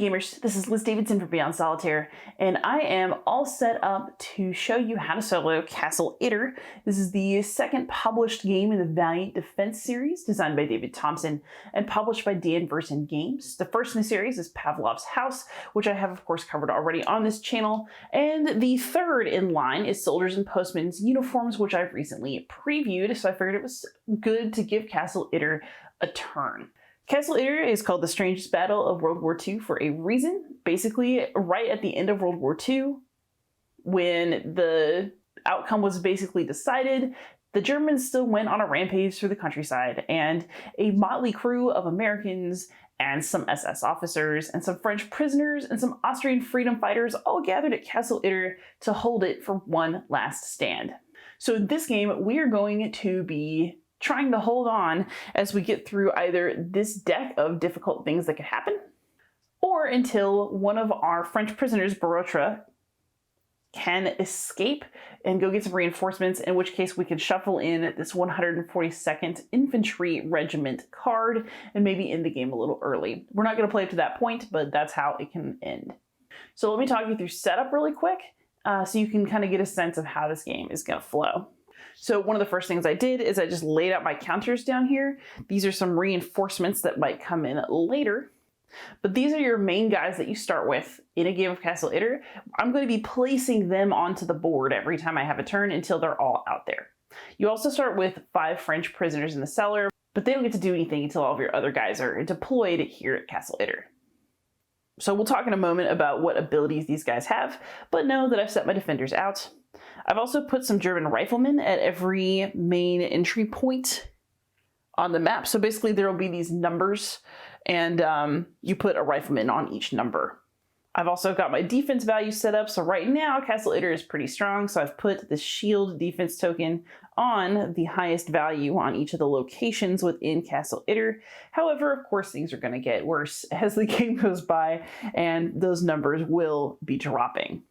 gamers, this is Liz Davidson from Beyond Solitaire, and I am all set up to show you how to solo Castle Itter. This is the second published game in the Valiant Defense series, designed by David Thompson and published by Dan Versen Games. The first in the series is Pavlov's House, which I have of course covered already on this channel, and the third in line is Soldiers and Postmen's Uniforms, which I've recently previewed, so I figured it was good to give Castle Itter a turn. Castle Itter is called the strangest battle of World War II for a reason. Basically, right at the end of World War II, when the outcome was basically decided, the Germans still went on a rampage through the countryside, and a motley crew of Americans and some SS officers and some French prisoners and some Austrian freedom fighters all gathered at Castle Itter to hold it for one last stand. So in this game, we are going to be trying to hold on as we get through either this deck of difficult things that could happen, or until one of our French prisoners, Mortar, can escape and go get some reinforcements, in which case we can shuffle in this 142nd Infantry Regiment card and maybe end the game a little early. We're not going to play up to that point, but that's how it can end. So let me talk you through setup really quick so you can kind of get a sense of how this game is going to flow. So one of the first things I did is I just laid out my counters down here. These are some reinforcements that might come in later, but these are your main guys that you start with in a game of Castle Itter. I'm going to be placing them onto the board every time I have a turn until they're all out there. You also start with 5 French prisoners in the cellar, but they don't get to do anything until all of your other guys are deployed here at Castle Itter. So we'll talk in a moment about what abilities these guys have, but know that I've set my defenders out. I've also put some German riflemen at every main entry point on the map. So basically there will be these numbers, and you put a rifleman on each number. I've also got my defense value set up. So right now Castle Itter is pretty strong. So I've put the shield defense token on the highest value on each of the locations within Castle Itter. However, of course, things are going to get worse as the game goes by, and those numbers will be dropping.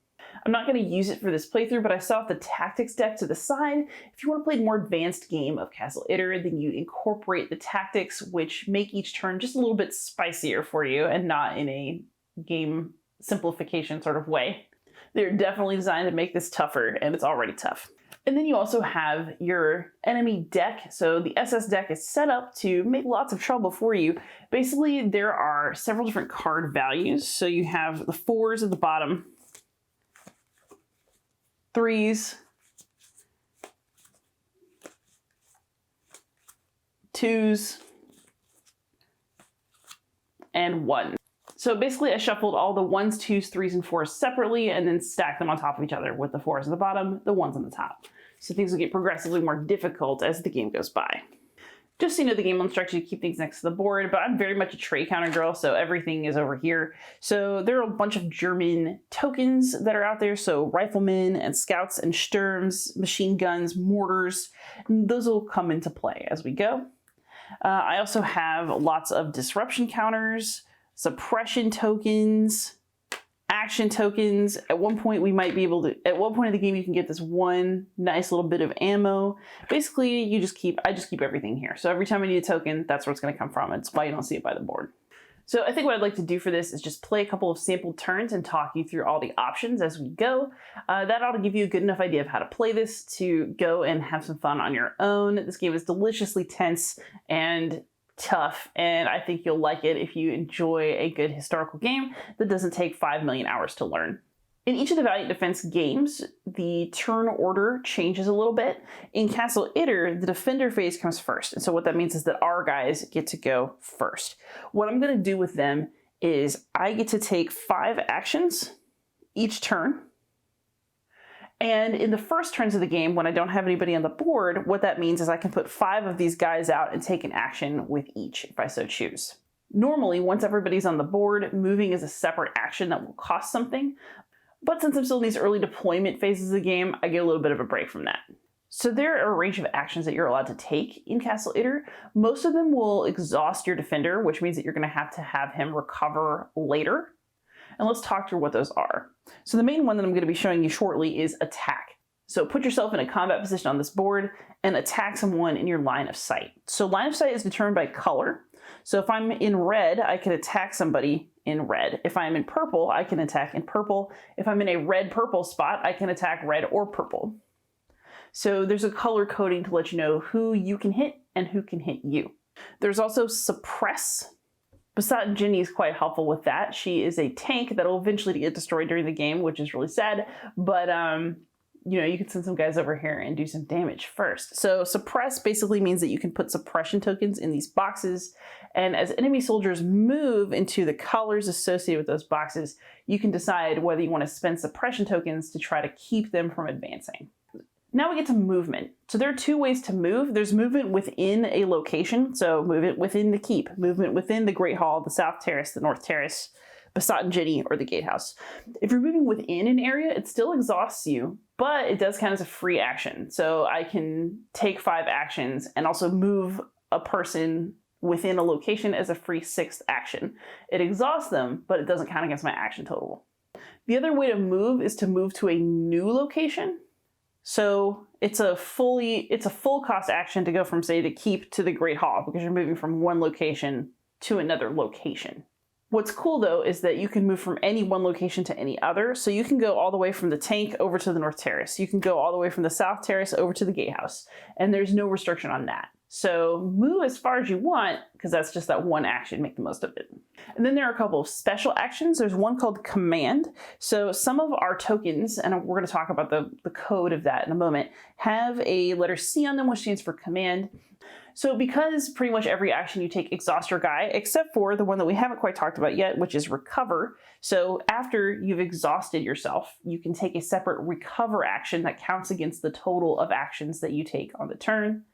I'm not going to use it for this playthrough, but I saw the tactics deck to the side. If you want to play a more advanced game of Castle Itter, then you incorporate the tactics, which make each turn just a little bit spicier for you and not in a game simplification sort of way. They're definitely designed to make this tougher, and it's already tough. And then you also have your enemy deck. So the SS deck is set up to make lots of trouble for you. Basically, there are several different card values. So you have the 4s at the bottom, 3s, 2s, and 1. So basically I shuffled all the 1s, 2s, 3s, and 4s separately and then stacked them on top of each other with the 4s at the bottom, the 1s on the top. So things will get progressively more difficult as the game goes by. Just so you know, the game will instruct you to keep things next to the board, but I'm very much a tray counter girl, so everything is over here. So there are a bunch of German tokens that are out there, so riflemen and scouts and Sturms, machine guns, mortars. Those will come into play as we go. I also have lots of disruption counters, suppression tokens, action tokens. At one point we might be able to, at one point in the game you can get this one nice little bit of ammo. Basically I just keep everything here. So every time I need a token, that's where it's going to come from. It's why you don't see it by the board. So I think what I'd like to do for this is just play a couple of sample turns and talk you through all the options as we go. That ought to give you a good enough idea of how to play this to go and have some fun on your own. This game is deliciously tense and tough, and I think you'll like it if you enjoy a good historical game that doesn't take 5 million hours to learn. In each of the Valiant Defense games, the turn order changes a little bit. In Castle Itter, the defender phase comes first, and so what that means is that our guys get to go first. What I'm going to do with them is I get to take 5 actions each turn. And in the first turns of the game, when I don't have anybody on the board, what that means is I can put 5 of these guys out and take an action with each if I so choose. Normally, once everybody's on the board, moving is a separate action that will cost something. But since I'm still in these early deployment phases of the game, I get a little bit of a break from that. So there are a range of actions that you're allowed to take in Castle Itter. Most of them will exhaust your defender, which means that you're going to have him recover later. And let's talk through what those are. So the main one that I'm going to be showing you shortly is attack. So put yourself in a combat position on this board and attack someone in your line of sight. So line of sight is determined by color. So if I'm in red, I can attack somebody in red. If I'm in purple, I can attack in purple. If I'm in a red-purple spot, I can attack red or purple. So there's a color coding to let you know who you can hit and who can hit you. There's also suppress. Besotted Ginny is quite helpful with that. She is a tank that'll eventually get destroyed during the game, which is really sad, but you know, you can send some guys over here and do some damage first. So suppress basically means that you can put suppression tokens in these boxes, and as enemy soldiers move into the colors associated with those boxes, you can decide whether you want to spend suppression tokens to try to keep them from advancing. Now we get to movement. So there are two ways to move. There's movement within a location, so movement within the keep, movement within the Great Hall, the South Terrace, the North Terrace, Besotted Ginny, or the Gatehouse. If you're moving within an area, it still exhausts you, but it does count as a free action. So I can take 5 actions and also move a person within a location as a free 6th action. It exhausts them, but it doesn't count against my action total. The other way to move is to move to a new location. So it's a full cost action to go from, say, the keep to the Great Hall, because you're moving from one location to another location. What's cool though is that you can move from any one location to any other. So you can go all the way from the tank over to the North Terrace. You can go all the way from the South Terrace over to the Gatehouse, and there's no restriction on that. So move as far as you want, because that's just that one action, make the most of it. And then there are a couple of special actions. There's one called Command. So some of our tokens, and we're going to talk about the code of that in a moment, have a letter C on them, which stands for Command. So because pretty much every action you take exhausts your guy, except for the one that we haven't quite talked about yet, which is Recover. So after you've exhausted yourself, you can take a separate Recover action that counts against the total of actions that you take on the turn.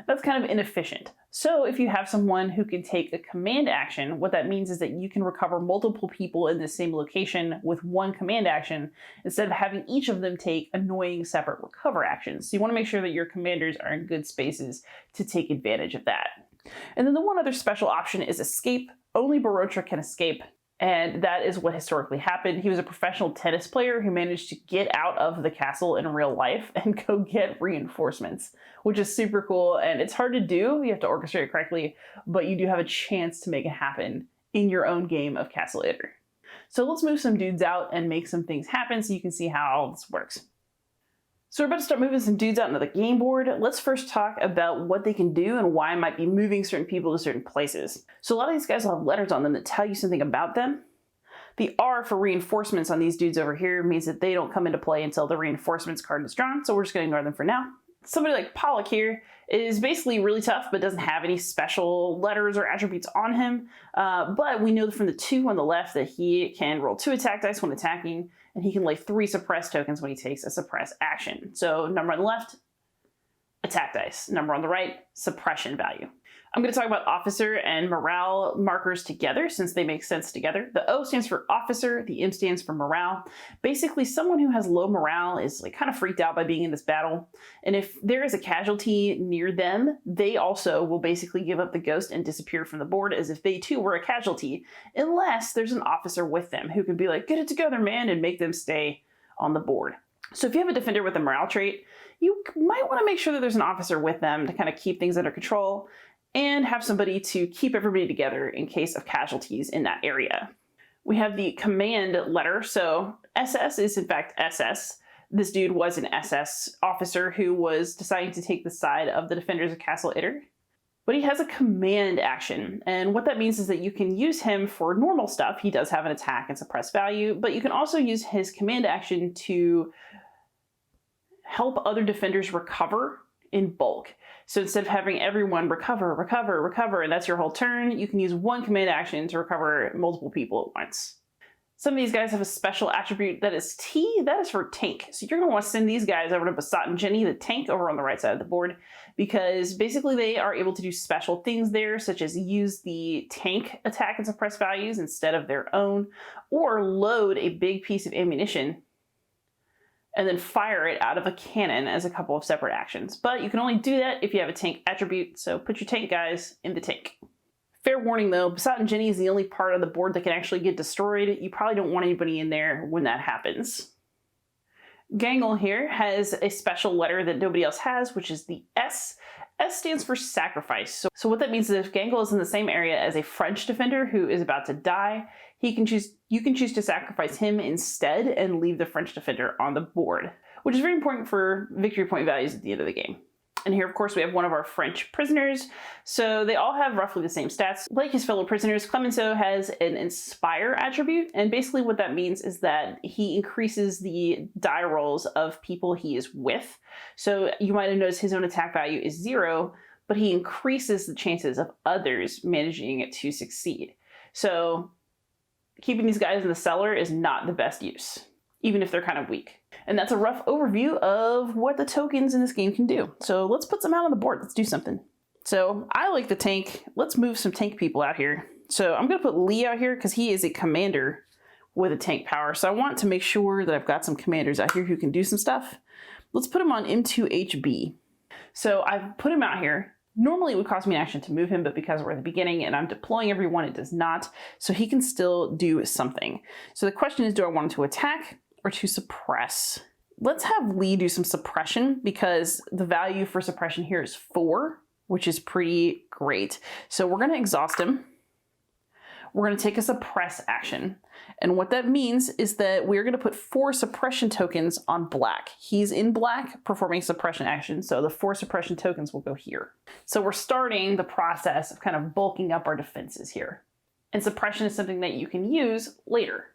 That's kind of inefficient. So if you have someone who can take a command action, what that means is that you can recover multiple people in the same location with one command action, instead of having each of them take annoying separate recover actions. So you want to make sure that your commanders are in good spaces to take advantage of that. And then the one other special option is Escape. Only Barotra can escape. And that is what historically happened. He was a professional tennis player who managed to get out of the castle in real life and go get reinforcements, which is super cool. And it's hard to do. You have to orchestrate it correctly, but you do have a chance to make it happen in your own game of Castle Itter. So let's move some dudes out and make some things happen so you can see how all this works. So we're about to start moving some dudes out into the game board. Let's first talk about what they can do and why I might be moving certain people to certain places. So a lot of these guys will have letters on them that tell you something about them. The R for reinforcements on these dudes over here means that they don't come into play until the reinforcements card is drawn, so we're just going to ignore them for now. Somebody like Pollock here is basically really tough, but doesn't have any special letters or attributes on him. But we know from the 2 on the left that he can roll 2 attack dice when attacking, and he can lay 3 suppress tokens when he takes a suppress action. So number on the left, attack dice. Number on the right, suppression value. I'm going to talk about officer and morale markers together since they make sense together. The O stands for officer, the M stands for morale. Basically, someone who has low morale is like kind of freaked out by being in this battle. And if there is a casualty near them, they also will basically give up the ghost and disappear from the board as if they too were a casualty, unless there's an officer with them who can be like, get it together, man, and make them stay on the board. So if you have a defender with a morale trait, you might want to make sure that there's an officer with them to kind of keep things under control, and have somebody to keep everybody together in case of casualties in that area. We have the command letter, so SS is in fact SS. This dude was an SS officer who was deciding to take the side of the defenders of Castle Itter. But he has a command action, and what that means is that you can use him for normal stuff. He does have an attack and suppress value, but you can also use his command action to help other defenders recover in bulk. So instead of having everyone recover, and that's your whole turn, you can use one command action to recover multiple people at once. Some of these guys have a special attribute that is T, that is for tank. So you're going to want to send these guys over to Besotted Ginny, the tank, over on the right side of the board, because basically they are able to do special things there, such as use the tank attack and suppress values instead of their own, or load a big piece of ammunition and then fire it out of a cannon as a couple of separate actions. But you can only do that if you have a tank attribute, so put your tank guys in the tank. Fair warning though, Besotted Ginny is the only part of the board that can actually get destroyed. You probably don't want anybody in there when that happens. Gangle here has a special letter that nobody else has, which is the S. S stands for sacrifice. So what that means is if Gangle is in the same area as a French defender who is about to die, you can choose to sacrifice him instead and leave the French defender on the board, which is very important for victory point values at the end of the game. And here, of course, we have one of our French prisoners. So they all have roughly the same stats. Like his fellow prisoners, Clemenceau has an Inspire attribute. And basically what that means is that he increases the die rolls of people he is with. So you might have noticed his own attack value is 0, but he increases the chances of others managing to succeed. So keeping these guys in the cellar is not the best use, even if they're kind of weak. And that's a rough overview of what the tokens in this game can do. So let's put some out on the board. Let's do something. So I like the tank. Let's move some tank people out here. So I'm going to put Lee out here because he is a commander with a tank power. So I want to make sure that I've got some commanders out here who can do some stuff. Let's put him on M2HB. So I've put him out here. Normally it would cost me an action to move him, but because we're at the beginning and I'm deploying everyone, it does not. So he can still do something. So the question is, do I want him to attack or to suppress? Let's have Lee do some suppression because the value for suppression here is 4, which is pretty great. So we're going to exhaust him. We're going to take a suppress action. And what that means is that we're going to put 4 suppression tokens on black. He's in black performing suppression action, so the 4 suppression tokens will go here. So we're starting the process of kind of bulking up our defenses here. And suppression is something that you can use later.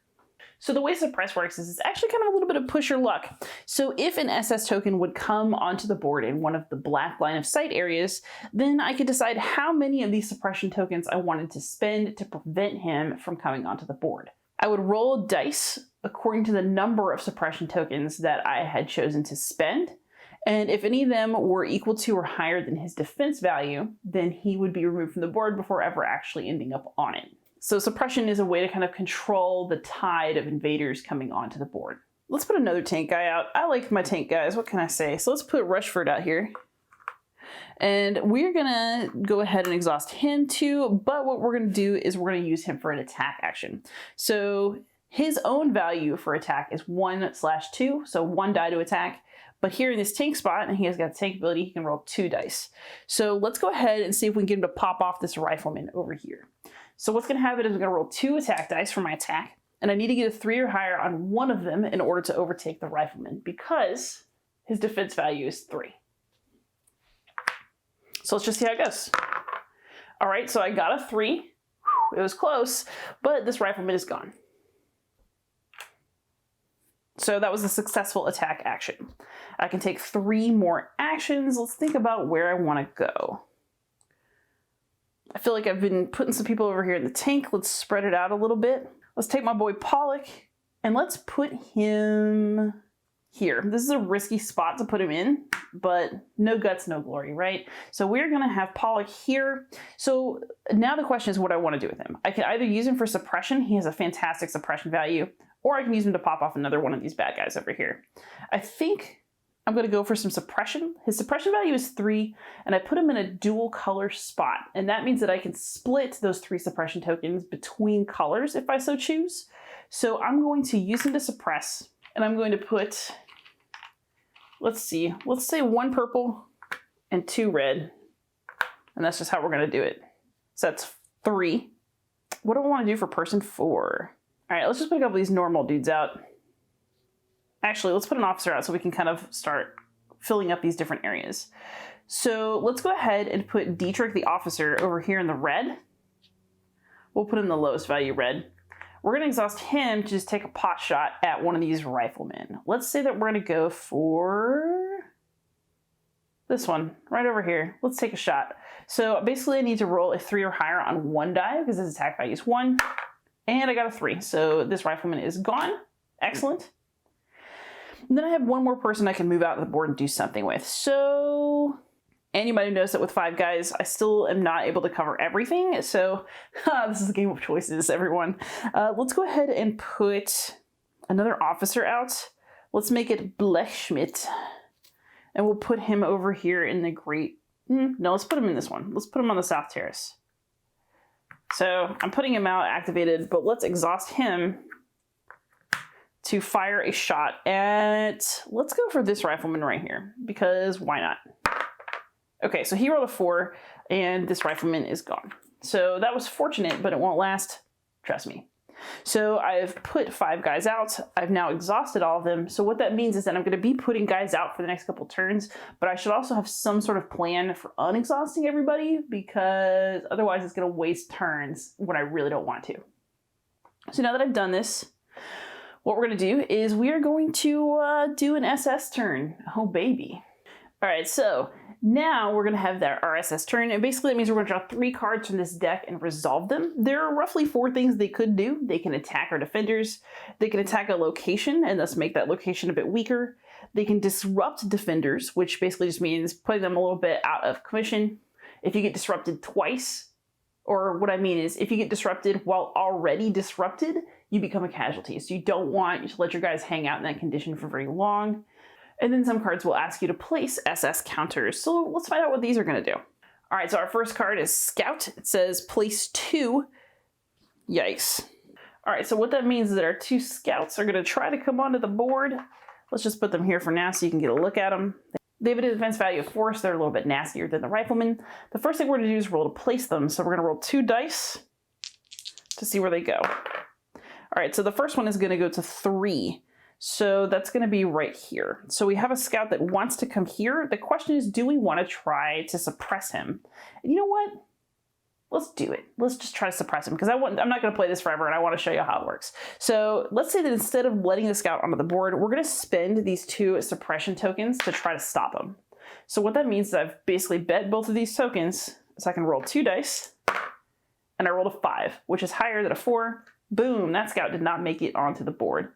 So the way suppress works is it's actually kind of a little bit of push your luck. So if an SS token would come onto the board in one of the black line of sight areas, then I could decide how many of these suppression tokens I wanted to spend to prevent him from coming onto the board. I would roll dice according to the number of suppression tokens that I had chosen to spend. And if any of them were equal to or higher than his defense value, then he would be removed from the board before ever actually ending up on it. So suppression is a way to kind of control the tide of invaders coming onto the board. Let's put another tank guy out. I like my tank guys, what can I say? So let's put Rushford out here. And we're gonna go ahead and exhaust him too, but what we're gonna do is we're gonna use him for an attack action. So his own value for attack is 1/2, so 1 die to attack. But here in this tank spot, and he has got a tank ability, he can roll 2 dice. So let's go ahead and see if we can get him to pop off this rifleman over here. So what's going to happen is I'm going to roll 2 attack dice for my attack, and I need to get a 3 or higher on one of them in order to overtake the rifleman because his defense value is 3. So let's just see how it goes. All right, so I got a 3. It was close, but this rifleman is gone. So that was a successful attack action. I can take 3 more actions. Let's think about where I want to go. I feel like I've been putting some people over here in the tank. Let's spread it out a little bit. Let's take my boy Pollock and let's put him here. This is a risky spot to put him in, but no guts, no glory, right? So we're gonna have Pollock here. So now the question is what I want to do with him. I can either use him for suppression. He has a fantastic suppression value, or I can use him to pop off another one of these bad guys over here. I think I'm going to go for some suppression. His suppression value is 3, and I put him in a dual color spot. And that means that I can split those 3 suppression tokens between colors if I so choose. So I'm going to use him to suppress, and I'm going to put, let's say 1 purple and 2 red. And that's just how we're going to do it. So that's 3. What do I want to do for person 4? All right, let's just put a couple of these normal dudes out. Actually, let's put an officer out so we can kind of start filling up these different areas. So let's go ahead and put Dietrich the officer over here in the red. We'll put him in the lowest value red. We're gonna exhaust him to just take a pot shot at one of these riflemen. Let's say that we're gonna go for this one right over here. Let's take a shot. So basically I need to roll a 3 or higher on 1 die because his attack value is 1. And I got a 3. So this rifleman is gone. Excellent. And then I have 1 more person I can move out of the board and do something with. So, and you might have noticed that with 5 guys, I still am not able to cover everything. So this is a game of choices, everyone. Let's go ahead and put another officer out. Let's make it Blechschmidt. And we'll put him over here in the great, no, let's put him in this one. Let's put him on the South Terrace. So I'm putting him out activated, but let's exhaust him to fire a shot at, let's go for this rifleman right here, because why not? Okay, so he rolled a 4, and this rifleman is gone. So that was fortunate, but it won't last. Trust me. So I've put 5 guys out. I've now exhausted all of them. So what that means is that I'm going to be putting guys out for the next couple turns, but I should also have some sort of plan for unexhausting everybody, because otherwise it's going to waste turns when I really don't want to. So now that I've done this, what we're going to do is we are going to do an SS turn. Oh, baby. All right, so now we're going to have that RSS turn, and basically that means we're going to draw 3 cards from this deck and resolve them. There are roughly 4 things they could do. They can attack our defenders, they can attack a location and thus make that location a bit weaker. They can disrupt defenders, which basically just means putting them a little bit out of commission. If you get disrupted twice, or what I mean is if you get disrupted while already disrupted, you become a casualty. So you don't want to let your guys hang out in that condition for very long. And then some cards will ask you to place SS counters. So let's find out what these are going to do. All right, so our first card is Scout. It says place 2. Yikes. All right, so what that means is that our 2 scouts are going to try to come onto the board. Let's just put them here for now so you can get a look at them. They have a defense value of 4, so they're a little bit nastier than the rifleman. The first thing we're going to do is roll to place them. So we're going to roll 2 dice to see where they go. All right, so the first one is going to go to 3. So that's going to be right here. So we have a scout that wants to come here. The question is, do we want to try to suppress him? And you know what? Let's do it. Let's just try to suppress him, because I'm not going to play this forever and I want to show you how it works. So let's say that instead of letting the scout onto the board, we're going to spend these 2 suppression tokens to try to stop him. So what that means is I've basically bet both of these tokens, so I can roll 2 dice, and I rolled a 5, which is higher than a 4. Boom, that scout did not make it onto the board.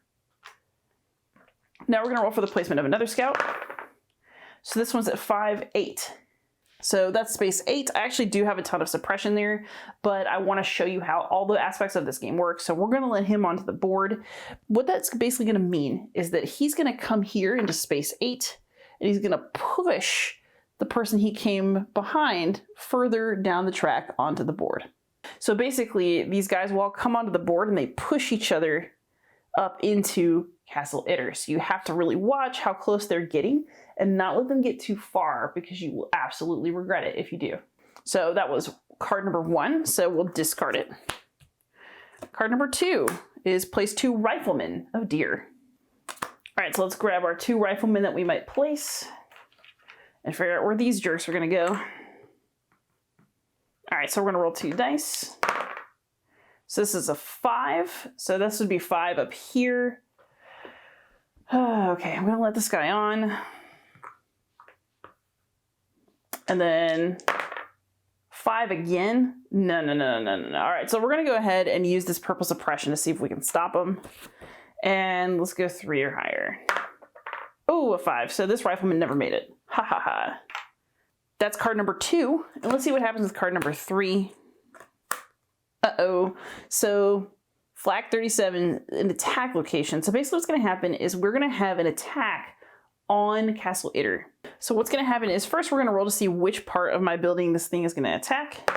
Now we're going to roll for the placement of another scout. So this one's at 5, 8. So that's space 8. I actually do have a ton of suppression there, but I want to show you how all the aspects of this game work. So we're going to let him onto the board. What that's basically going to mean is that he's going to come here into space 8, and he's going to push the person he came behind further down the track onto the board. So basically, these guys will all come onto the board and they push each other up into Castle Itter. So you have to really watch how close they're getting and not let them get too far, because you will absolutely regret it if you do. So that was card number 1, so we'll discard it. Card number 2 is place 2 Riflemen. Oh dear. All right, so let's grab our 2 Riflemen that we might place and figure out where these jerks are going to go. All right, so we're going to roll 2 dice. So this is a 5, so this would be 5 up here. Okay, I'm going to let this guy on. And then 5 again. No. All right, so we're going to go ahead and use this purple suppression to see if we can stop him. And let's go 3 or higher. Oh, a 5. So this rifleman never made it. Ha ha ha. That's card number 2. And let's see what happens with card number 3. Uh-oh. So Flak 37, an attack location. So basically what's going to happen is we're going to have an attack on Castle Itter. So what's going to happen is first we're going to roll to see which part of my building this thing is going to attack.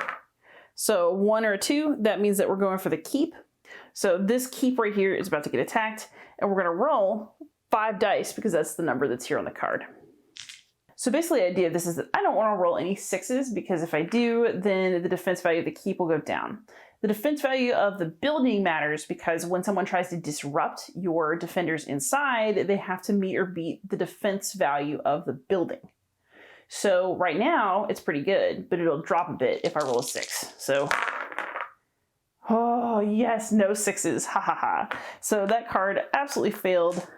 So 1 or a 2, that means that we're going for the keep. So this keep right here is about to get attacked, and we're going to roll 5 dice because that's the number that's here on the card. So basically the idea of this is that I don't want to roll any 6s, because if I do, then the defense value of the keep will go down. The defense value of the building matters because when someone tries to disrupt your defenders inside, they have to meet or beat the defense value of the building. So right now it's pretty good, but it'll drop a bit if I roll a 6. So, oh yes, no 6s, ha ha ha. So that card absolutely failed,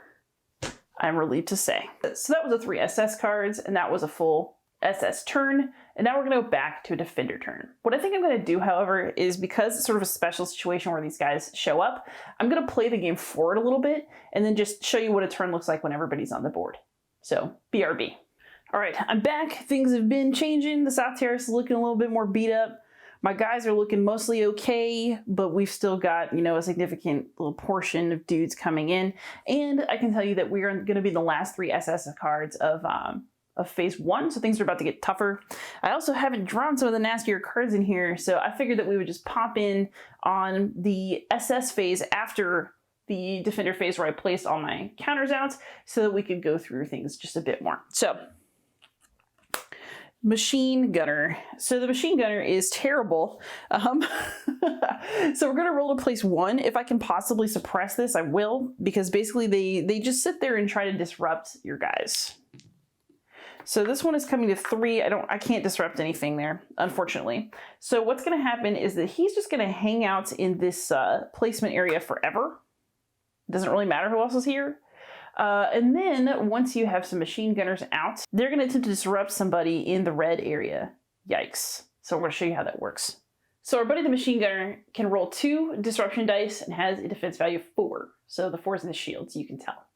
I'm relieved to say. So that was the 3 SS cards, and that was a full SS turn, and now we're going to go back to a defender turn. What I think I'm going to do, however, is because it's sort of a special situation where these guys show up, I'm going to play the game forward a little bit and then just show you what a turn looks like when everybody's on the board. So, BRB. All right, I'm back. Things have been changing. The South Terrace is looking a little bit more beat up. My guys are looking mostly okay, but we've still got, a significant little portion of dudes coming in. And I can tell you that we are going to be the last 3 SS cards of phase 1, so things are about to get tougher. I also haven't drawn some of the nastier cards in here, so I figured that we would just pop in on the SS phase after the defender phase where I placed all my counters out so that we could go through things just a bit more. So Machine Gunner. So the Machine Gunner is terrible. So we're going to roll to place 1. If I can possibly suppress this, I will, because basically they just sit there and try to disrupt your guys. So this one is coming to 3. I can't disrupt anything there, unfortunately. So what's going to happen is that he's just going to hang out in this placement area forever. It doesn't really matter who else is here. And then once you have some machine gunners out, they're going to attempt to disrupt somebody in the red area. Yikes. So we're going to show you how that works. So our buddy the machine gunner can roll 2 disruption dice and has a defense value of 4. So the 4 is in the shield, so you can tell.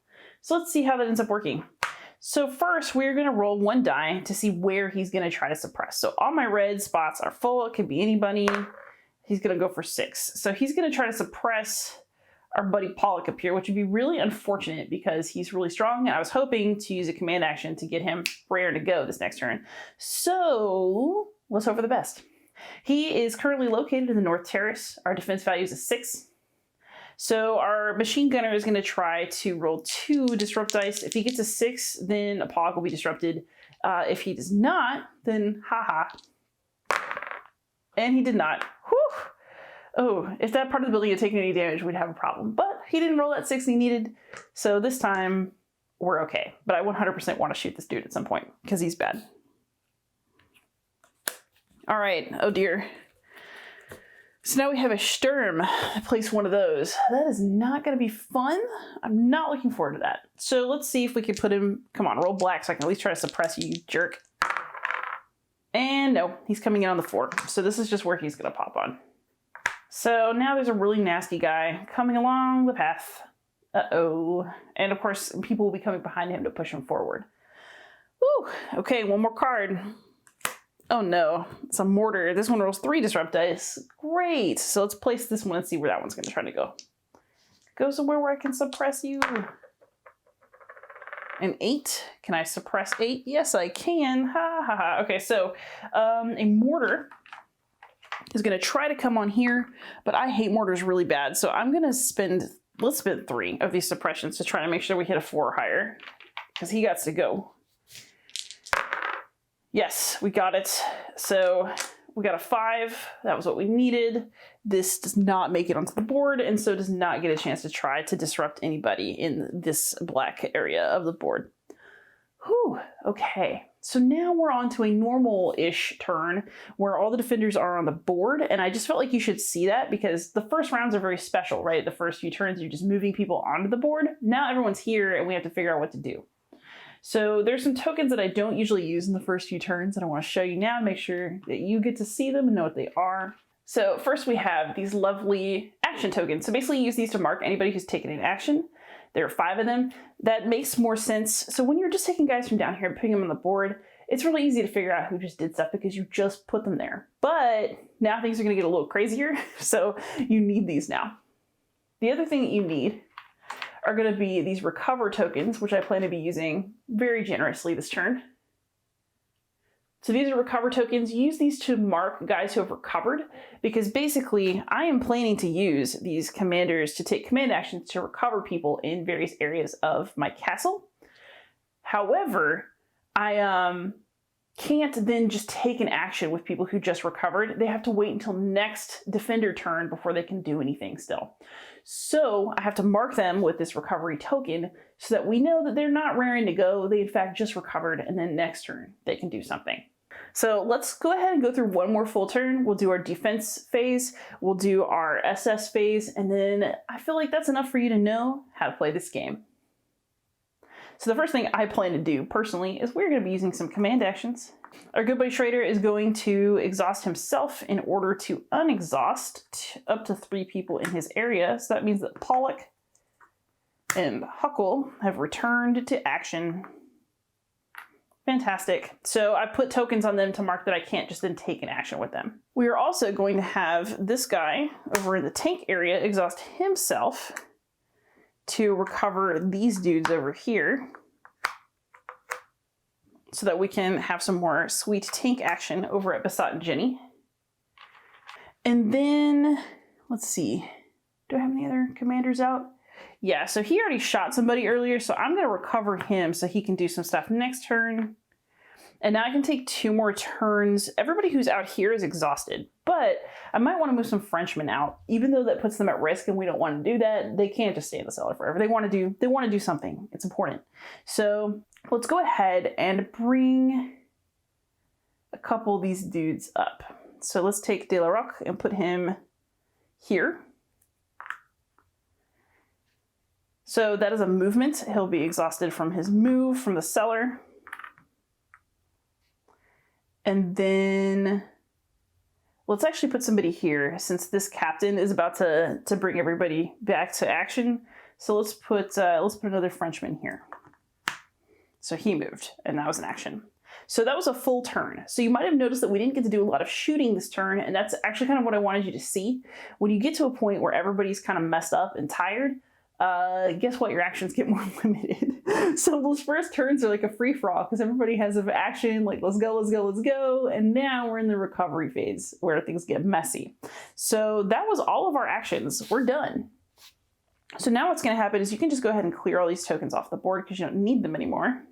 So let's see how that ends up working. So first we're going to roll 1 die to see where he's going to try to suppress. So all my red spots are full. It could be anybody. He's going to go for 6. So he's going to try to suppress our buddy Pollock up here, which would be really unfortunate because he's really strong, and I was hoping to use a command action to get him rare to go this next turn. So let's hope for the best. He is currently located in the North Terrace. Our defense value is a 6. So our machine gunner is going to try to roll 2 disrupt dice. If he gets a 6, then Pollock will be disrupted. If he does not, then haha. And he did not. Whew. Oh, if that part of the building had taken any damage, we'd have a problem. But he didn't roll that 6 he needed, so this time we're okay. But I 100% want to shoot this dude at some point, because he's bad. All right, oh dear. So now we have a Sturm. Place 1 of those. That is not going to be fun. I'm not looking forward to that. So let's see if we can put him, come on, roll black so I can at least try to suppress you, you jerk. And no, he's coming in on the 4. So this is just where he's going to pop on. So now there's a really nasty guy coming along the path. Uh-oh. And of course, people will be coming behind him to push him forward. Woo! Okay, 1 more card. Oh no, it's a Mortar. This one rolls 3 disrupt dice. Great! So let's place this one and see where that one's going to try to go. Go somewhere where I can suppress you. An 8. Can I suppress 8? Yes, I can. Ha ha ha. Okay, so a Mortar is going to try to come on here, but I hate mortars really bad. So I'm going to let's spend 3 of these suppressions to try to make sure we hit a 4 or higher, because he got to go. Yes, we got it. So we got a 5. That was what we needed. This does not make it onto the board, and so does not get a chance to try to disrupt anybody in this black area of the board. Whew, okay. So now we're on to a normal-ish turn where all the defenders are on the board, and I just felt like you should see that because the first rounds are very special, right? The first few turns, you're just moving people onto the board. Now everyone's here, and we have to figure out what to do. So there's some tokens that I don't usually use in the first few turns that I want to show you now, make sure that you get to see them and know what they are. So first we have these lovely action tokens. So basically you use these to mark anybody who's taken an action. There are 5 of them. That makes more sense. So when you're just taking guys from down here and putting them on the board, it's really easy to figure out who just did stuff because you just put them there. But now things are going to get a little crazier, so you need these now. The other thing that you need are going to be these recover tokens, which I plan to be using very generously this turn. So these are recover tokens. Use these to mark guys who have recovered, because basically I am planning to use these commanders to take command actions to recover people in various areas of my castle. However, I can't then just take an action with people who just recovered. They have to wait until next defender turn before they can do anything still. So I have to mark them with this recovery token so that we know that they're not raring to go. They in fact just recovered, and then next turn they can do something. So let's go ahead and go through one more full turn. We'll do our defense phase, we'll do our SS phase, and then I feel like that's enough for you to know how to play this game. So the first thing I plan to do personally is we're going to be using some command actions. Our good buddy Schrader is going to exhaust himself in order to unexhaust up to 3 people in his area. So that means that Pollock and Huckle have returned to action. Fantastic. So I put tokens on them to mark that I can't just then take an action with them. We are also going to have this guy over in the tank area exhaust himself to recover these dudes over here so that we can have some more sweet tank action over at Besotted Jenny. And then, let's see, do I have any other commanders out? Yeah, so he already shot somebody earlier, so I'm going to recover him so he can do some stuff next turn. And now I can take 2 more turns. Everybody who's out here is exhausted, but I might want to move some Frenchmen out, even though that puts them at risk and we don't want to do that. They can't just stay in the cellar forever. They want to do something. It's important. So let's go ahead and bring a couple of these dudes up. So let's take De La Roque and put him here. So that is a movement. He'll be exhausted from his move from the cellar. And then let's actually put somebody here since this captain is about to bring everybody back to action. So let's put another Frenchman here. So he moved and that was an action. So that was a full turn. So you might have noticed that we didn't get to do a lot of shooting this turn, and that's actually kind of what I wanted you to see. When you get to a point where everybody's kind of messed up and tired, guess what? Your actions get more limited. So those first turns are like a free-for-all because everybody has an action, like let's go, let's go, let's go. And now we're in the recovery phase where things get messy. So that was all of our actions. We're done. So now what's going to happen is you can just go ahead and clear all these tokens off the board because you don't need them anymore.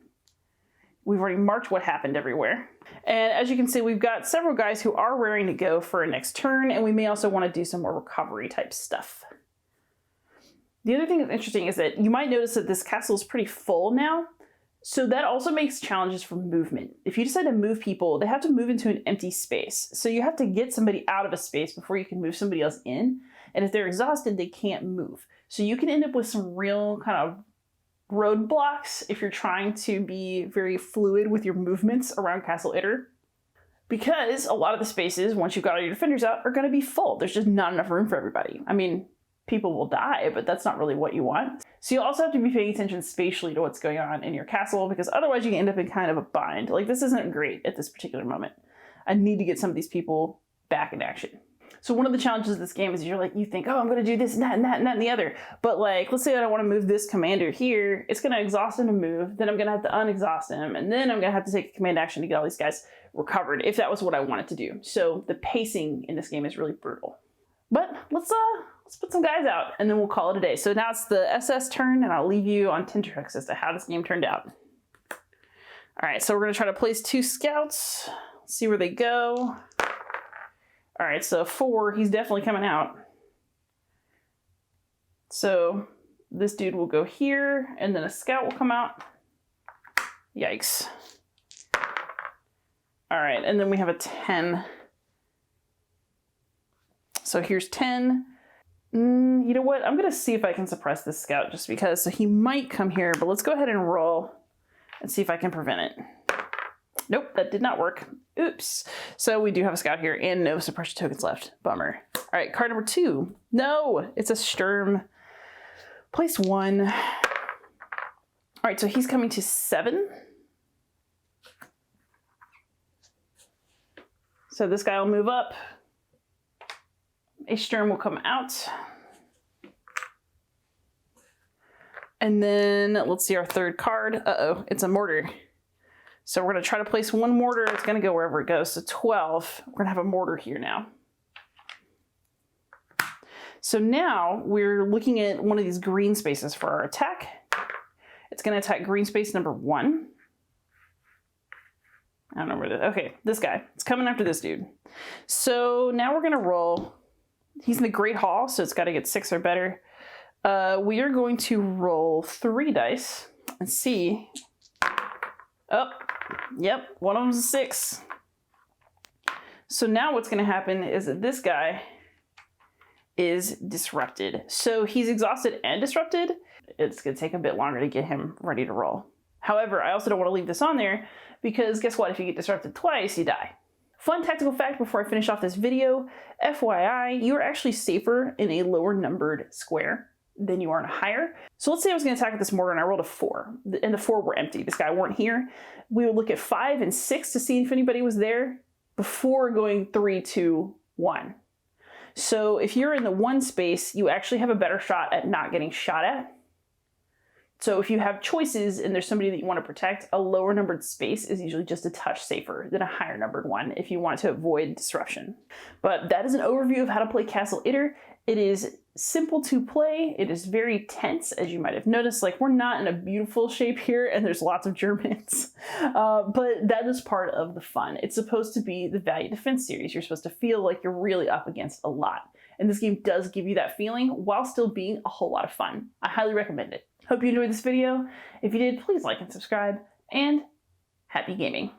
We've already marked what happened everywhere. And as you can see, we've got several guys who are raring to go for a next turn, and we may also want to do some more recovery type stuff. The other thing that's interesting is that you might notice that this castle is pretty full now. So that also makes challenges for movement. If you decide to move people, they have to move into an empty space. So you have to get somebody out of a space before you can move somebody else in. And if they're exhausted, they can't move. So you can end up with some real kind of roadblocks if you're trying to be very fluid with your movements around Castle Itter. Because a lot of the spaces, once you've got all your defenders out, are going to be full. There's just not enough room for everybody. I mean, people will die, but that's not really what you want. So you also have to be paying attention spatially to what's going on in your castle, because otherwise you can end up in kind of a bind. Like, this isn't great at this particular moment. I need to get some of these people back in action. So one of the challenges of this game is you think, oh, I'm going to do this and that and that and that and the other. But like, let's say that I want to move this commander here. It's going to exhaust him to move. Then I'm going to have to unexhaust him. And then I'm going to have to take a command action to get all these guys recovered if that was what I wanted to do. So the pacing in this game is really brutal. But let's put some guys out and then we'll call it a day. So now it's the SS turn, and I'll leave you on tenterhooks as to how this game turned out. All right, so we're going to try to place 2 scouts, see where they go. All right, so 4, he's definitely coming out. So this dude will go here, and then a scout will come out. Yikes. All right, and then we have a 10. So here's 10. You know what? I'm going to see if I can suppress this scout just because. So he might come here, but let's go ahead and roll and see if I can prevent it. Nope, that did not work. Oops. So we do have a scout here and no suppression tokens left. Bummer. All right, card number 2. No, it's a Sturm. Place 1. All right, so he's coming to 7. So this guy will move up. A Sturm will come out. And then let's see our third card. Uh-oh, it's a Mortar. So we're going to try to place 1 mortar. It's going to go wherever it goes. So 12. We're going to have a mortar here now. So now we're looking at one of these green spaces for our attack. It's going to attack green space number 1. I don't know where okay, this guy. It's coming after this dude. So now we're going to roll. He's in the Great Hall, so it's got to get 6 or better. We are going to roll 3 dice and see. Oh, yep, one of them's a 6. So now what's going to happen is that this guy is disrupted. So he's exhausted and disrupted. It's going to take a bit longer to get him ready to roll. However, I also don't want to leave this on there because guess what? If you get disrupted twice, you die. Fun tactical fact before I finish off this video, FYI, you are actually safer in a lower numbered square than you are in a higher. So let's say I was going to attack with this mortar and I rolled a 4, and the 4 were empty. This guy weren't here. We would look at 5 and 6 to see if anybody was there before going 3, 2, 1. So if you're in the 1 space, you actually have a better shot at not getting shot at. So if you have choices and there's somebody that you want to protect, a lower numbered space is usually just a touch safer than a higher numbered one if you want to avoid disruption. But that is an overview of how to play Castle Itter. It is simple to play. It is very tense, as you might have noticed. Like, we're not in a beautiful shape here and there's lots of Germans, but that is part of the fun. It's supposed to be the Valiant Defense series. You're supposed to feel like you're really up against a lot. And this game does give you that feeling while still being a whole lot of fun. I highly recommend it. Hope you enjoyed this video. If you did, please like and subscribe, and happy gaming.